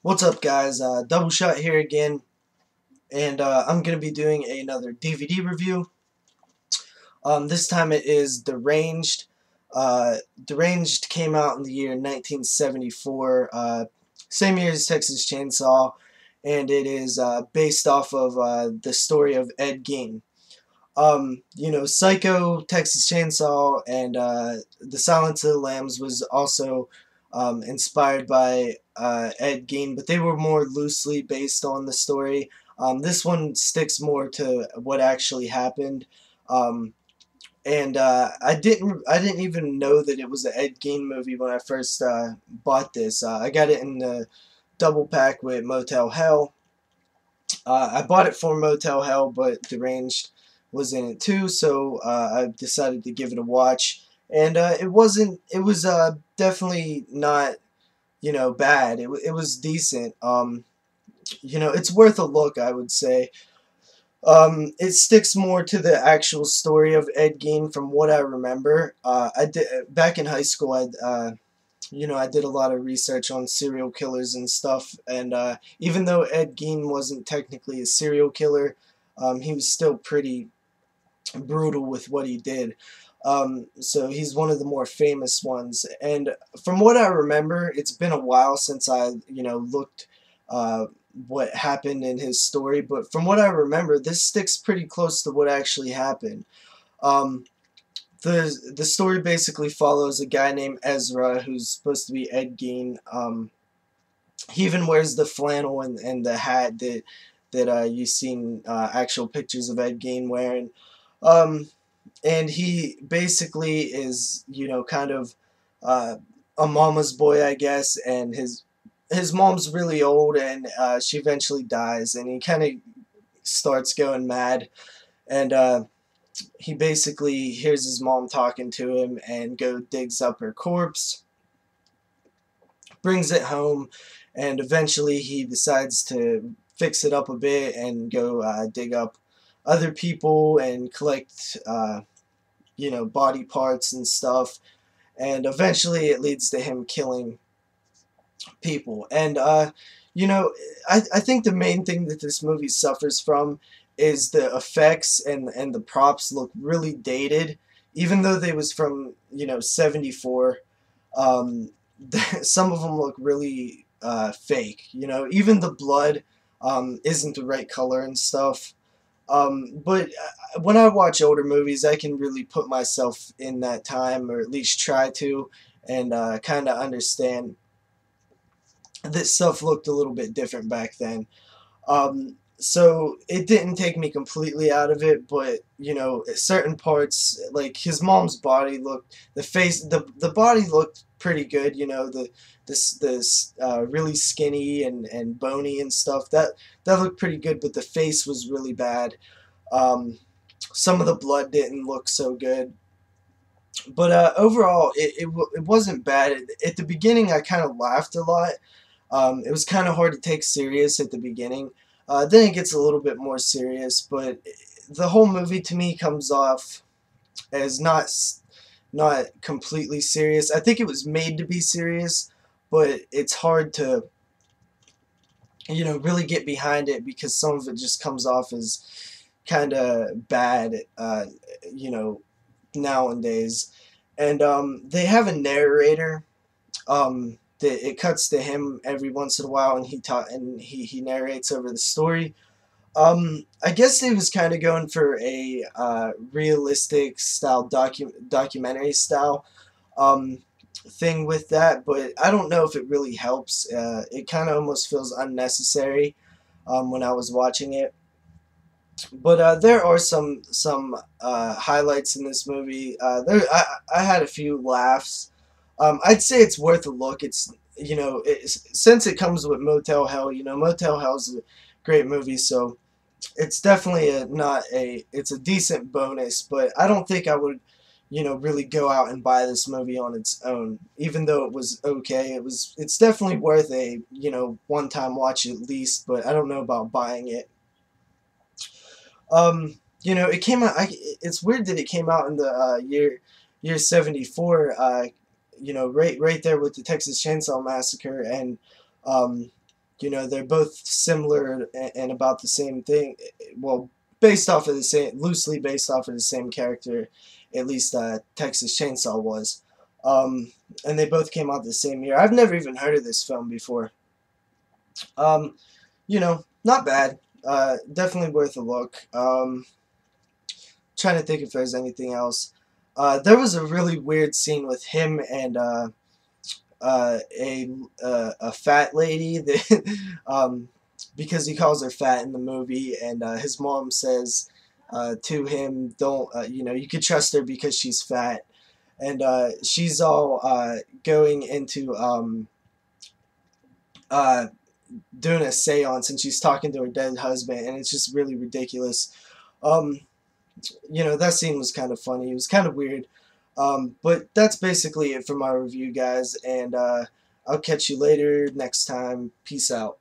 What's up, guys? Double Shot here again, and I'm gonna be doing another DVD review. This time it is Deranged. Deranged came out in the year 1974, same year as Texas Chainsaw, and it is based off of the story of Ed Gein. Psycho, Texas Chainsaw, and The Silence of the Lambs was also inspired by Ed Gein, but they were more loosely based on the story. This one sticks more to what actually happened. Um, I didn't even know that it was an Ed Gein movie when I first bought this. I got it in the double pack with Motel Hell. I bought it for Motel Hell, but Deranged was in it too, so I decided to give it a watch. And it wasn't. It was definitely not, bad. It was decent. It's worth a look, I would say. It sticks more to the actual story of Ed Gein from what I remember. I did back in high school. I did a lot of research on serial killers and stuff, and even though Ed Gein wasn't technically a serial killer, he was still pretty brutal with what he did. So he's one of the more famous ones, and from what I remember, it's been a while since I, looked what happened in his story, but from what I remember, this sticks pretty close to what actually happened. Um, the story basically follows a guy named Ezra who's supposed to be Ed Gein. He even wears the flannel and the hat that you've seen actual pictures of Ed Gein wearing. Um, and he basically is, kind of uh, a mama's boy, I guess, and his mom's really old, and she eventually dies, and he kind of starts going mad, and he basically hears his mom talking to him and go digs up her corpse, brings it home, and eventually he decides to fix it up a bit and go dig up other people and collect body parts and stuff, and eventually it leads to him killing people. And I think the main thing that this movie suffers from is the effects, and the props look really dated, even though they was from 74. um, some of them look really fake. Even the blood isn't the right color and stuff. But when I watch older movies, I can really put myself in that time, or at least try to, and kind of understand that stuff looked a little bit different back then. So it didn't take me completely out of it, but certain parts, like his mom's body looked, the face, the body looked pretty good. This really skinny and bony and stuff. That looked pretty good, but the face was really bad. Um, some of the blood didn't look so good. But overall, it wasn't bad. At the beginning, I kind of laughed a lot. It was kind of hard to take serious at the beginning. Then it gets a little bit more serious, but the whole movie to me comes off as not completely serious. I think it was made to be serious, but it's hard to really get behind it because some of it just comes off as kind of bad, you know, nowadays. And they have a narrator. That it cuts to him every once in a while, and he narrates over the story. I guess he was kind of going for a realistic style documentary style um, thing with that, but I don't know if it really helps. It kind of almost feels unnecessary when I was watching it. But there are some highlights in this movie. I had a few laughs. I'd say it's worth a look. Since it comes with Motel Hell. Motel Hell's a great movie, so it's definitely not a it's a decent bonus. But I don't think I would really go out and buy this movie on its own. Even though it was okay, it's definitely worth a one time watch at least. But I don't know about buying it. It came out. It's weird that it came out in the year 74. Right there with the Texas Chainsaw Massacre, and um, You know, they're both similar and about the same thing. Well, based off of the same, loosely based off of the same character, at least Texas Chainsaw was. And they both came out the same year. I've never even heard of this film before. Um, you know, not bad. Definitely worth a look. Trying to think if there's anything else. There was a really weird scene with him and a fat lady that because he calls her fat in the movie, and his mom says to him, "Don't you know, you could trust her because she's fat." And she's all going into uh, doing a seance, and she's talking to her dead husband, and it's just really ridiculous. Um, you know, that scene was kind of funny. It was kind of weird. But that's basically it for my review, guys, and I'll catch you later next time. Peace out.